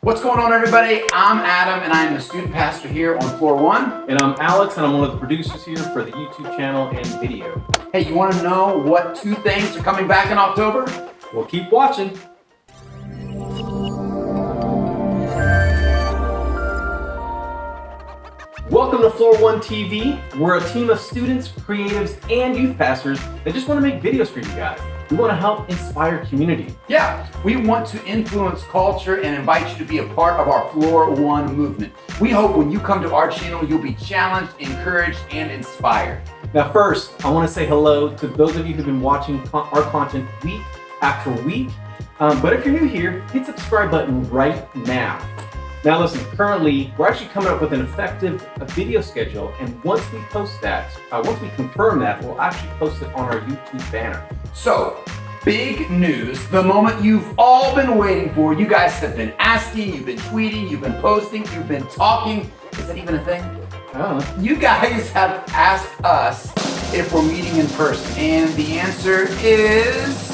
What's going on, everybody? I'm Adam, and I'm the student pastor here on Floor One. And I'm Alex, and I'm one of the producers here for the YouTube channel and video. Hey, you want to know what 2 things are coming back in October? Well, keep watching. Welcome to FloorOneTV. We're a team of students, creatives, and youth pastors that just want to make videos for you guys. We want to help inspire community. Yeah, we want to influence culture and invite you to be a part of our Floor One movement. We hope when you come to our channel, you'll be challenged, encouraged, and inspired. Now, first, I want to say hello to those of you who've been watching our content week after week. But if you're new here, hit the subscribe button right now. Now listen, currently, we're actually coming up with an effective video schedule, and once we post that, once we confirm that, we'll actually post it on our YouTube banner. So, big news, the moment you've all been waiting for. You guys have been asking, you've been tweeting, you've been posting, you've been talking. Is that even a thing? You guys have asked us if we're meeting in person, and the answer is...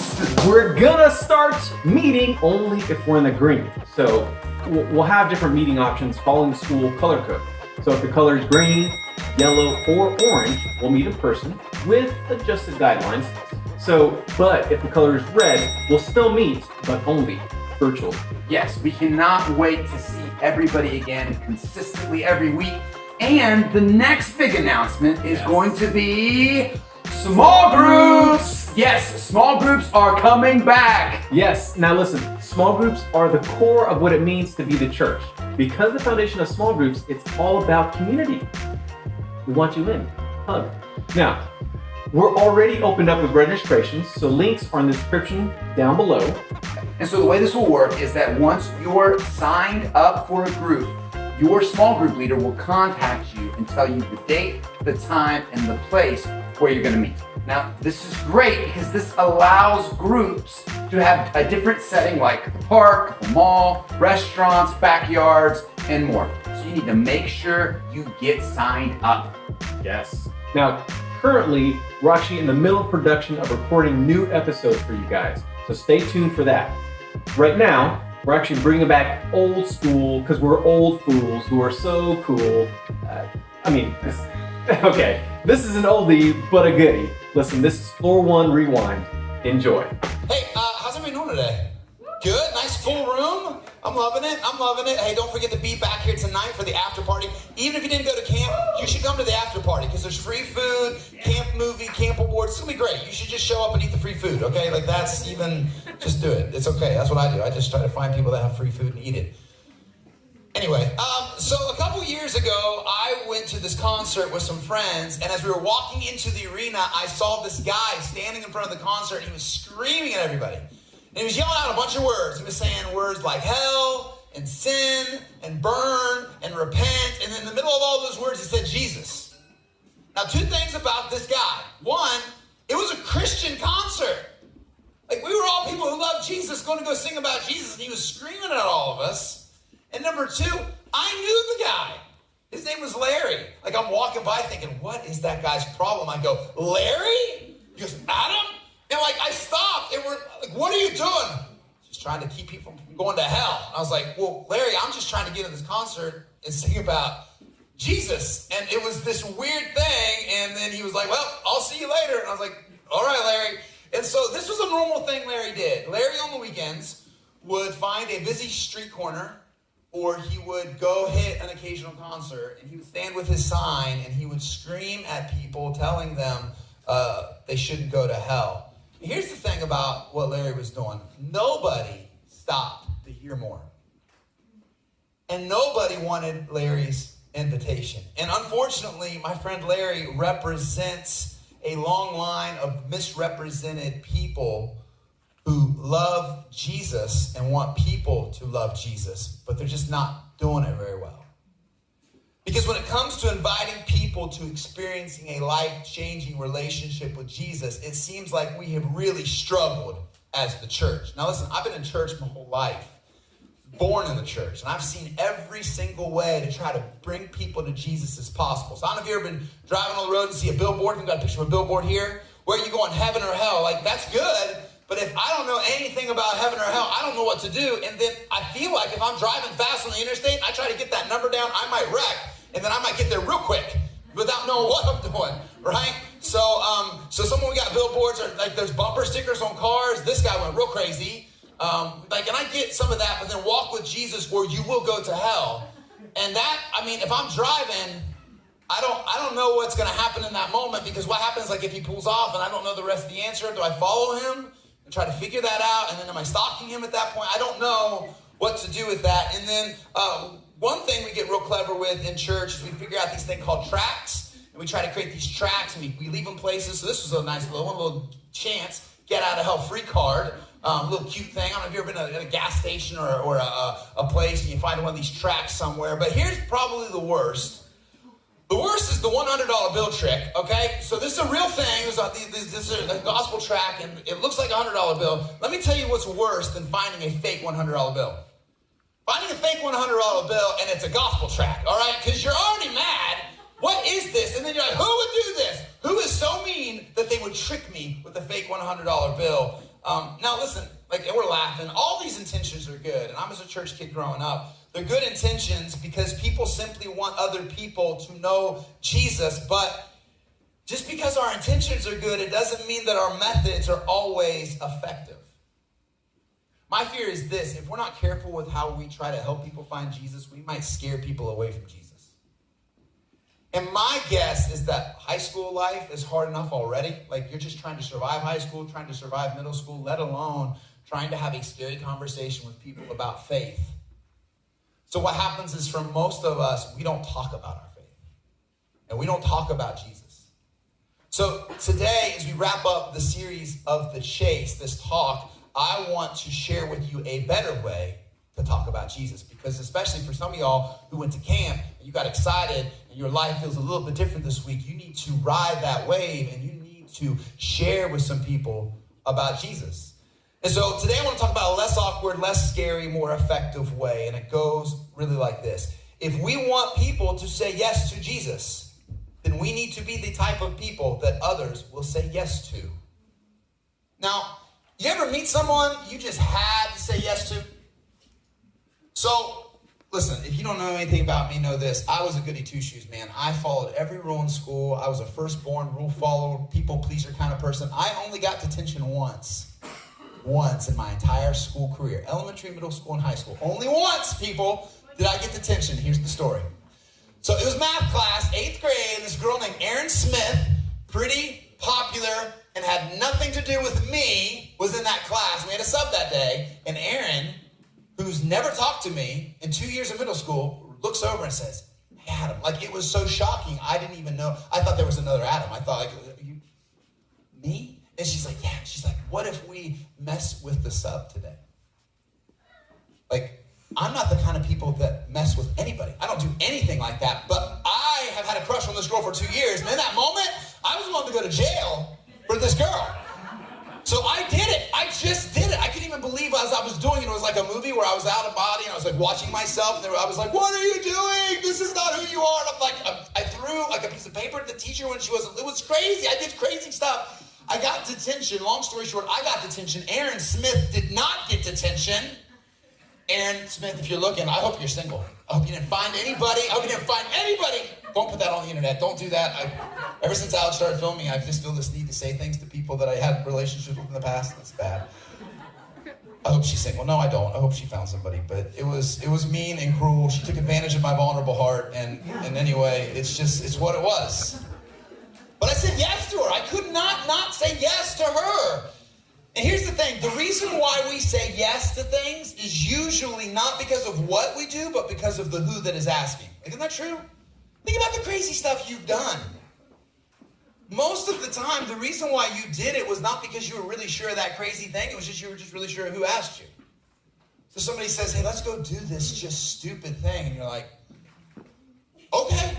We're gonna start meeting only if we're in the green. So we'll have different meeting options following the school color code. So if the color is green, yellow, or orange, we'll meet in person with adjusted guidelines. But if the color is red, we'll still meet, but only virtual. Yes, we cannot wait to see everybody again consistently every week. And the next big announcement is going to be small groups. Yes, small groups are coming back. Yes, now listen, small groups are the core of what it means to be the church. Because the foundation of small groups, it's all about community. We want you in. Hug. Now, we're already opened up with registrations, so links are in the description down below. And so the way this will work is that once you're signed up for a group, your small group leader will contact you and tell you the date, the time, and the place where you're going to meet. Now, this is great because this allows groups to have a different setting like the park, the mall, restaurants, backyards, and more. So you need to make sure you get signed up. Yes. Now, currently, we're actually in the middle of production of recording new episodes for you guys. So stay tuned for that. Right now, we're actually bringing back old school because we're old fools who are so cool. Okay, this is an oldie but a goodie. Listen, this is Floor One Rewind. Enjoy. Hey, how's everybody doing today? Good, nice full room. I'm loving it. Hey, don't forget to be back here tonight for the after party. Even if you didn't go to camp, you should come to the after party because there's free food, camp movie, camp awards. It's gonna be great. You should just show up and eat the free food, okay? Like just do it. It's okay, that's what I do. I just try to find people that have free food and eat it. Anyway, so a couple years ago, I went to this concert with some friends, and as we were walking into the arena, I saw this guy standing in front of the concert, and he was screaming at everybody. And he was yelling out a bunch of words. He was saying words like hell, and sin, and burn, and repent, and in the middle of all those words, he said Jesus. Now, 2 things about this guy. One, it was a Christian concert. Like, we were all people who loved Jesus, going to go sing about Jesus, and he was screaming at all of us. And number 2, I knew the guy. His name was Larry. Like, I'm walking by thinking, what is that guy's problem? I go, Larry? He goes, Adam? And like, I stopped and we're like, what are you doing? Just trying to keep people from going to hell. And I was like, well, Larry, I'm just trying to get in this concert and sing about Jesus. And it was this weird thing. And then he was like, well, I'll see you later. And I was like, all right, Larry. And so this was a normal thing Larry did. Larry on the weekends would find a busy street corner, or he would go hit an occasional concert, and he would stand with his sign, and he would scream at people, telling them they shouldn't go to hell. And here's the thing about what Larry was doing. Nobody stopped to hear more. And nobody wanted Larry's invitation. And unfortunately, my friend Larry represents a long line of misrepresented people who love Jesus and want people to love Jesus, but they're just not doing it very well. Because when it comes to inviting people to experiencing a life-changing relationship with Jesus, it seems like we have really struggled as the church. Now listen, I've been in church my whole life, born in the church, and I've seen every single way to try to bring people to Jesus as possible. So I don't know if you've ever been driving on the road and see a billboard. We've got a picture of a billboard here. Where are you going, heaven or hell? Like, that's good. But if I don't know anything about heaven or hell, I don't know what to do. And then I feel like if I'm driving fast on the interstate, I try to get that number down, I might wreck. And then I might get there real quick without knowing what I'm doing, right? So someone, we got billboards, or like there's bumper stickers on cars. This guy went real crazy. And I get some of that, but then walk with Jesus or you will go to hell. And that, I mean, if I'm driving, I don't know what's going to happen in that moment, because what happens, like if he pulls off and I don't know the rest of the answer, do I follow him and try to figure that out? And then am I stalking him at that point? I don't know what to do with that. And then one thing we get real clever with in church is we figure out these things called tracks, and we try to create these tracks, and we leave them places. So this was a nice little chance, get out of hell free card. Little cute thing. I don't know if you've ever been at a gas station or a place and you find one of these tracks somewhere. But here's probably the worst. The worst is the $100 bill trick, okay? So this is a real thing. This is a gospel track, and it looks like a $100 bill. Let me tell you what's worse than finding a fake $100 bill. Finding a fake $100 bill, and it's a gospel track, all right? Because you're already mad. What is this? And then you're like, who would do this? Who is so mean that they would trick me with a fake $100 bill? Now listen, like we're laughing. All these intentions are good, and I was a church kid growing up. They're good intentions because people simply want other people to know Jesus. But just because our intentions are good, it doesn't mean that our methods are always effective. My fear is this: if we're not careful with how we try to help people find Jesus, we might scare people away from Jesus. And my guess is that high school life is hard enough already. Like you're just trying to survive high school, trying to survive middle school, let alone trying to have a scary conversation with people about faith. So what happens is, for most of us, we don't talk about our faith. And we don't talk about Jesus. So today, as we wrap up the series of The Chase, this talk, I want to share with you a better way to talk about Jesus. Because especially for some of y'all who went to camp and you got excited and your life feels a little bit different this week, you need to ride that wave and you need to share with some people about Jesus. And so today I want to talk about a less awkward, less scary, more effective way. And it goes really like this. If we want people to say yes to Jesus, then we need to be the type of people that others will say yes to. Now, you ever meet someone you just had to say yes to? So, listen, if you don't know anything about me, know this. I was a goody two-shoes, man. I followed every rule in school. I was a firstborn, rule follower, people pleaser kind of person. I only got detention once in my entire school career. Elementary, middle school, and high school. Only once, people, did I get detention. Here's the story. So it was math class, 8th grade, and this girl named Erin Smith, pretty popular, and had nothing to do with me, was in that class. We had a sub that day, and Erin, who's never talked to me in 2 years of middle school, looks over and says, "Hey, Adam." Like, it was so shocking. I didn't even know. I thought there was another Adam. I thought, like, you, me? And she's like, yeah. She's like, what if we mess with the sub today? Like, I'm not the kind of people that mess with anybody. I don't do anything like that. But I have had a crush on this girl for 2 years. And in that moment, I was willing to go to jail for this girl. So I did it. I just did it. I couldn't even believe as I was doing it. It was like a movie where I was out of body and I was like watching myself. And I was like, what are you doing? This is not who you are. And I'm like, I threw like a piece of paper at the teacher when she wasn't. It was crazy. I did crazy stuff. I got detention. Long story short, I got detention. Erin Smith did not get detention. Erin Smith, if you're looking, I hope you're single. I hope you didn't find anybody. I hope you didn't find anybody. Don't put that on the internet. Don't do that. Ever since Alex started filming, I just feel this need to say things to people that I had relationships with in the past. That's bad. I hope she's single. No, I don't. I hope she found somebody. But it was mean and cruel. She took advantage of my vulnerable heart. And anyway, it's what it was. But I said yes to her. I could not say yes to her. And here's the thing. The reason why we say yes to things is usually not because of what we do, but because of the who that is asking. Isn't that true? Think about the crazy stuff you've done. Most of the time, the reason why you did it was not because you were really sure of that crazy thing. It was just you were just really sure of who asked you. So somebody says, hey, let's go do this just stupid thing. And you're like, okay.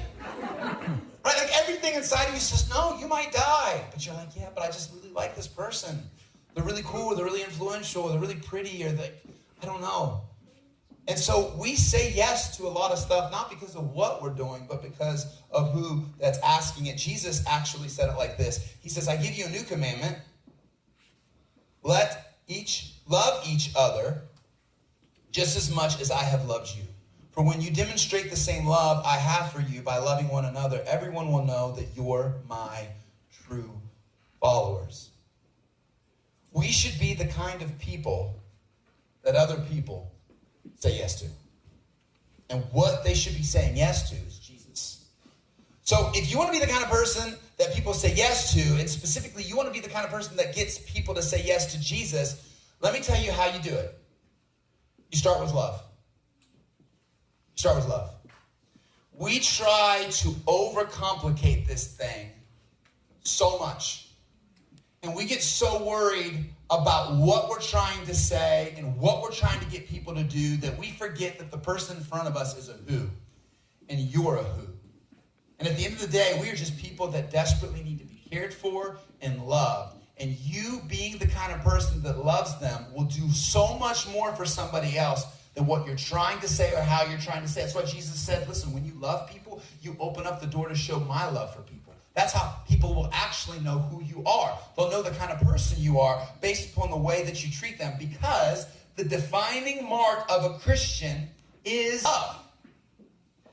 Right? Like everything inside of you says, no, you might die. But you're like, yeah, but I just really like this person. They're really cool, or they're really influential, or they're really pretty, or I don't know. And so we say yes to a lot of stuff, not because of what we're doing, but because of who that's asking it. Jesus actually said it like this. He says, I give you a new commandment. Let each love each other just as much as I have loved you. For when you demonstrate the same love I have for you by loving one another, everyone will know that you're my true followers. We should be the kind of people that other people say yes to. And what they should be saying yes to is Jesus. So if you want to be the kind of person that people say yes to, and specifically you want to be the kind of person that gets people to say yes to Jesus, let me tell you how you do it. You start with love. You start with love. We try to overcomplicate this thing so much. And we get so worried about what we're trying to say and what we're trying to get people to do that we forget that the person in front of us is a who. And you're a who. And at the end of the day, we are just people that desperately need to be cared for and loved. And you being the kind of person that loves them will do so much more for somebody else than what you're trying to say or how you're trying to say. That's why Jesus said, listen, when you love people, you open up the door to show my love for people. That's how people will actually know who you are. They'll know the kind of person you are based upon the way that you treat them, because the defining mark of a Christian is love.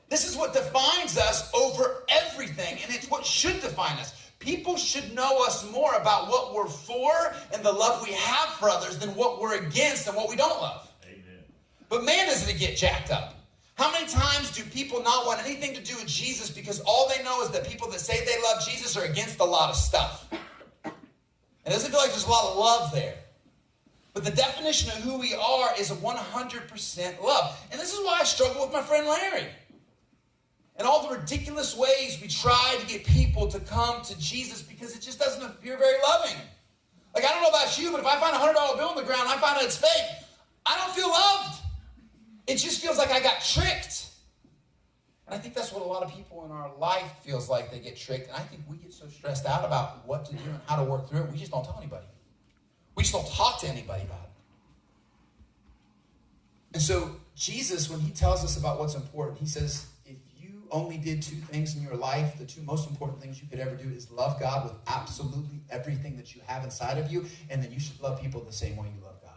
This is what defines us over everything, and it's what should define us. People should know us more about what we're for and the love we have for others than what we're against and what we don't love. Amen. But man, doesn't it get jacked up. How many times do people not want anything to do with Jesus because all they know is that people that say they love Jesus are against a lot of stuff? It doesn't feel like there's a lot of love there. But the definition of who we are is 100% love. And this is why I struggle with my friend Larry. And all the ridiculous ways we try to get people to come to Jesus, because it just doesn't appear very loving. Like, I don't know about you, but if I find a $100 bill on the ground and I find out it's fake, I don't feel loved. It just feels like I got tricked. And I think that's what a lot of people in our life feels like. They get tricked. And I think we get so stressed out about what to do and how to work through it, we just don't tell anybody. We just don't talk to anybody about it. And so Jesus, when he tells us about what's important, he says, if you only did two things in your life, the two most important things you could ever do is love God with absolutely everything that you have inside of you, and then you should love people the same way you love God.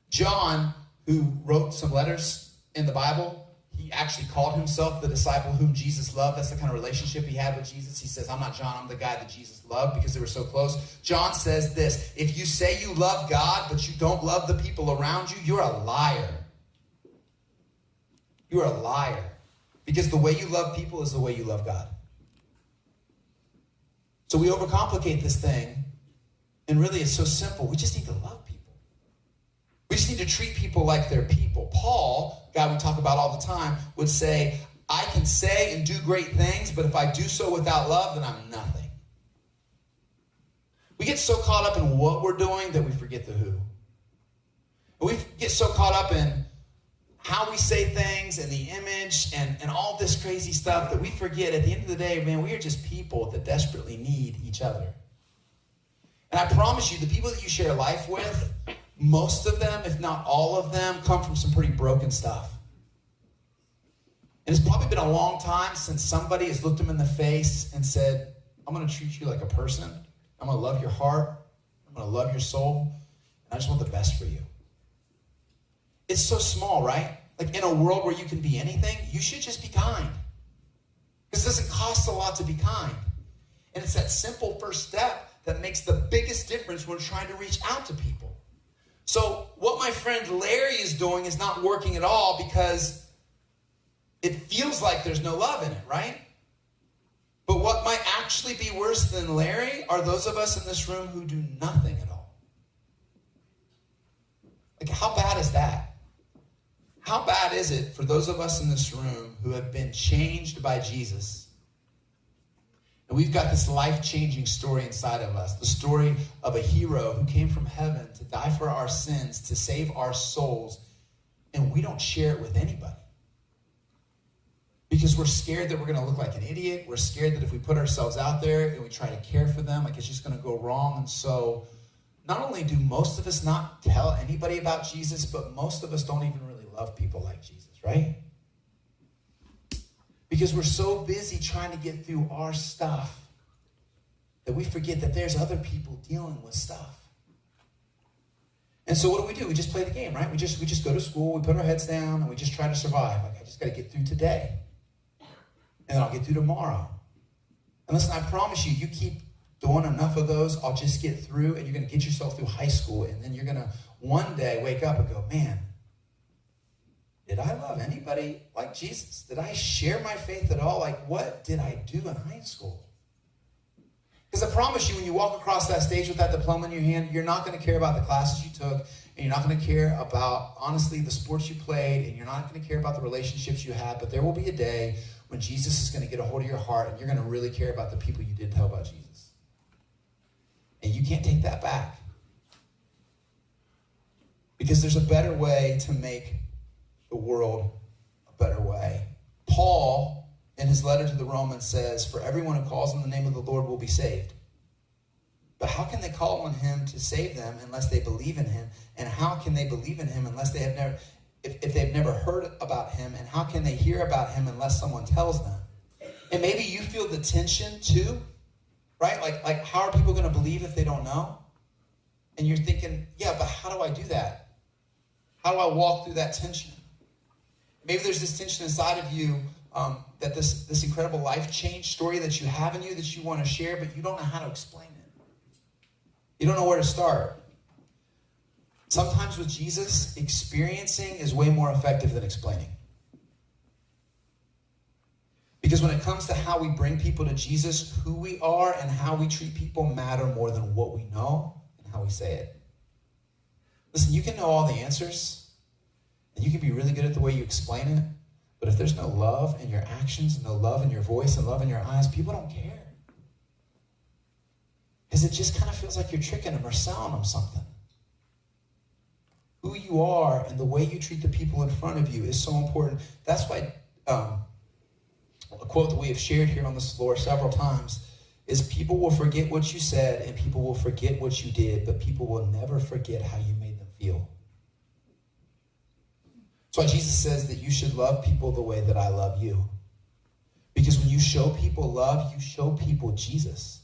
John, who wrote some letters in the Bible, he actually called himself the disciple whom Jesus loved. That's the kind of relationship he had with Jesus. He says, I'm not John, I'm the guy that Jesus loved, because they were so close. John says this: if you say you love God, but you don't love the people around you, you're a liar. You're a liar. Because the way you love people is the way you love God. So we overcomplicate this thing, and really it's so simple. We just need to love people. We just need to treat people like they're people. Paul, guy we talk about all the time, would say, I can say and do great things, but if I do so without love, then I'm nothing. We get so caught up in what we're doing that we forget the who. And we get so caught up in how we say things and the image and all this crazy stuff that we forget at the end of the day, man, we are just people that desperately need each other. And I promise you, the people that you share life with, most of them, if not all of them, come from some pretty broken stuff. And it's probably been a long time since somebody has looked them in the face and said, I'm going to treat you like a person. I'm going to love your heart. I'm going to love your soul. And I just want the best for you. It's so small, right? Like, in a world where you can be anything, you should just be kind. Because it doesn't cost a lot to be kind. And it's that simple first step that makes the biggest difference when we're trying to reach out to people. So what my friend Larry is doing is not working at all, because it feels like there's no love in it, right? But what might actually be worse than Larry are those of us in this room who do nothing at all. Like, how bad is that? How bad is it for those of us in this room who have been changed by Jesus? And we've got this life-changing story inside of us, the story of a hero who came from heaven to die for our sins, to save our souls, and we don't share it with anybody. Because we're scared that we're going to look like an idiot. We're scared that if we put ourselves out there and we try to care for them, like, it's just going to go wrong. And so not only do most of us not tell anybody about Jesus, but most of us don't even really love people like Jesus, right? Because we're so busy trying to get through our stuff that we forget that there's other people dealing with stuff. And so what do? We just play the game, right? We just go to school, we put our heads down, and we just try to survive. Like, I just got to get through today. And then I'll get through tomorrow. And listen, I promise you, you keep doing enough of those, I'll just get through, and you're going to get yourself through high school, and then you're going to one day wake up and go, man, did I love anybody like Jesus? Did I share my faith at all? Like, what did I do in high school? Because I promise you, when you walk across that stage with that diploma in your hand, you're not going to care about the classes you took, and you're not going to care about, honestly, the sports you played, and you're not going to care about the relationships you had, but there will be a day when Jesus is going to get a hold of your heart, and you're going to really care about the people you did tell about Jesus. And you can't take that back. Because there's a better way to make the world a better way. Paul, in his letter to the Romans, says, for everyone who calls on the name of the Lord will be saved. But how can they call on him to save them unless they believe in him? And how can they believe in him unless they have never, if they've never heard about him? And how can they hear about him unless someone tells them? And maybe you feel the tension too, right? Like how are people going to believe if they don't know? And you're thinking, yeah, but how do I do that? How do I walk through that tension? Maybe there's this tension inside of you that this incredible life change story that you have in you that you want to share, but you don't know how to explain it. You don't know where to start. Sometimes with Jesus, experiencing is way more effective than explaining. Because when it comes to how we bring people to Jesus, who we are and how we treat people matter more than what we know and how we say it. Listen, you can know all the answers, and you can be really good at the way you explain it, but if there's no love in your actions, no love in your voice, and love in your eyes, people don't care. Because it just kind of feels like you're tricking them or selling them something. Who you are and the way you treat the people in front of you is so important. That's why a quote that we have shared here on this floor several times is people will forget what you said and people will forget what you did, but people will never forget how you made them feel. That's why Jesus says that you should love people the way that I love you. Because when you show people love, you show people Jesus.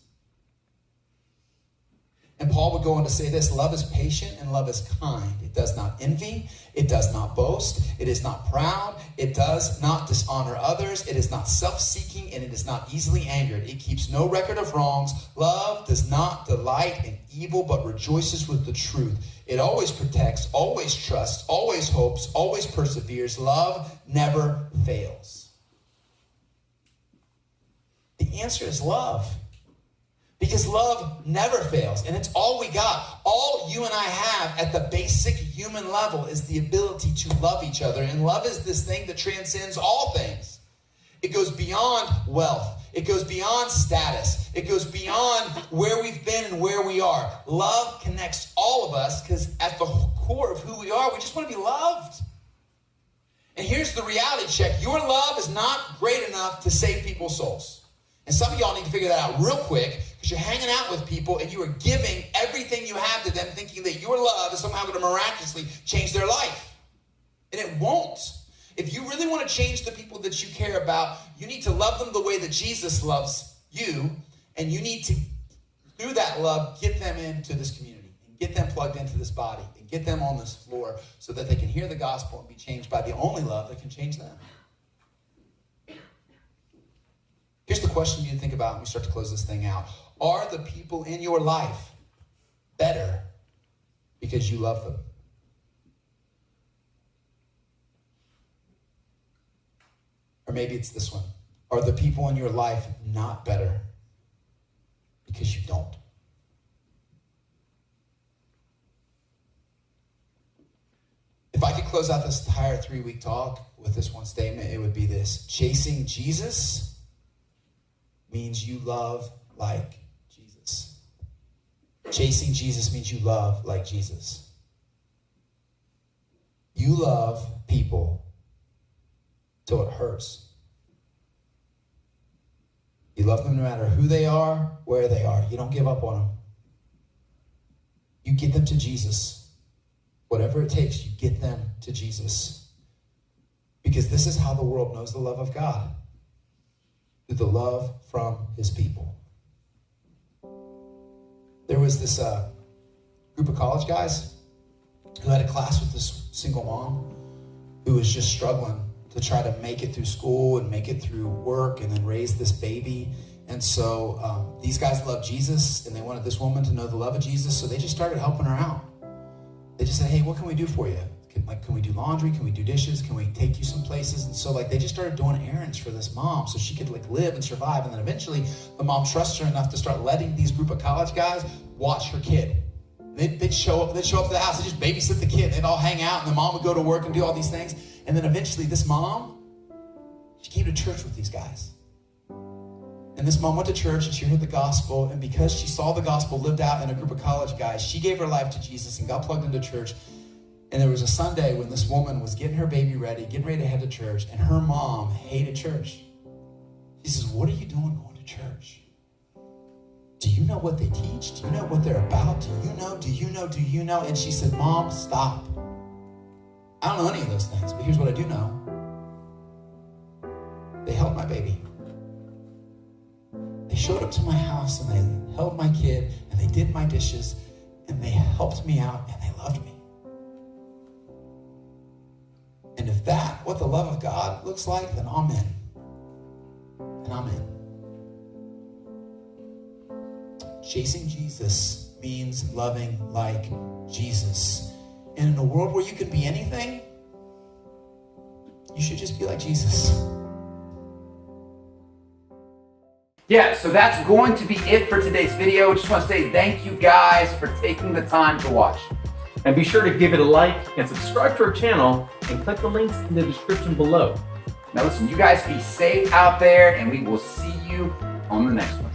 And Paul would go on to say this, love is patient and love is kind. It does not envy. It does not boast. It is not proud. It does not dishonor others. It is not self-seeking, and it is not easily angered. It keeps no record of wrongs. Love does not delight in evil, but rejoices with the truth. It always protects, always trusts, always hopes, always perseveres. Love never fails. The answer is love. Because love never fails, and it's all we got. All you and I have at the basic human level is the ability to love each other. And love is this thing that transcends all things. It goes beyond wealth. It goes beyond status. It goes beyond where we've been and where we are. Love connects all of us because at the core of who we are, we just want to be loved. And here's the reality check. Your love is not great enough to save people's souls. And some of y'all need to figure that out real quick because you're hanging out with people and you are giving everything you have to them thinking that your love is somehow going to miraculously change their life. And it won't. If you really want to change the people that you care about, you need to love them the way that Jesus loves you. And you need to, through that love, get them into this community and get them plugged into this body and get them on this floor so that they can hear the gospel and be changed by the only love that can change them. Here's the question you need to think about when we start to close this thing out. Are the people in your life better because you love them? Or maybe it's this one. Are the people in your life not better because you don't? If I could close out this entire 3-week talk with this one statement, it would be this. Chasing Jesus means you love like Jesus. Chasing Jesus means you love like Jesus. You love people till it hurts. You love them no matter who they are, where they are. You don't give up on them. You get them to Jesus. Whatever it takes, you get them to Jesus. Because this is how the world knows the love of God. Through the love from his people. there was this group of college guys who had a class with this single mom who was just struggling to try to make it through school and make it through work and then raise this baby. And so these guys loved Jesus, and they wanted this woman to know the love of Jesus, so they just started helping her out. They just said, hey, what can we do for you? Can we do laundry? Can we do dishes? Can we take you some places? And so they just started doing errands for this mom so she could live and survive. And then eventually the mom trusts her enough to start letting these group of college guys watch her kid. They'd show up to the house, they'd just babysit the kid. They'd all hang out, and the mom would go to work and do all these things. And then eventually this mom, she came to church with these guys. And this mom went to church and she heard the gospel. And because she saw the gospel lived out in a group of college guys, she gave her life to Jesus and got plugged into church. And there was a Sunday when this woman was getting her baby ready, getting ready to head to church, and her mom hated church. She says, what are you doing going to church? Do you know what they teach? Do you know what they're about? Do you know? Do you know? Do you know? And she said, Mom, stop. I don't know any of those things, but here's what I do know. They held my baby. They showed up to my house, and they held my kid, and they did my dishes, and they helped me out, and they loved me. And if that's what the love of God looks like, then I'm in. And I'm in. Chasing Jesus means loving like Jesus. And in a world where you can be anything, you should just be like Jesus. Yeah, so that's going to be it for today's video. Just want to say thank you guys for taking the time to watch. And be sure to give it a like and subscribe to our channel and click the links in the description below. Now listen, you guys be safe out there, and we will see you on the next one.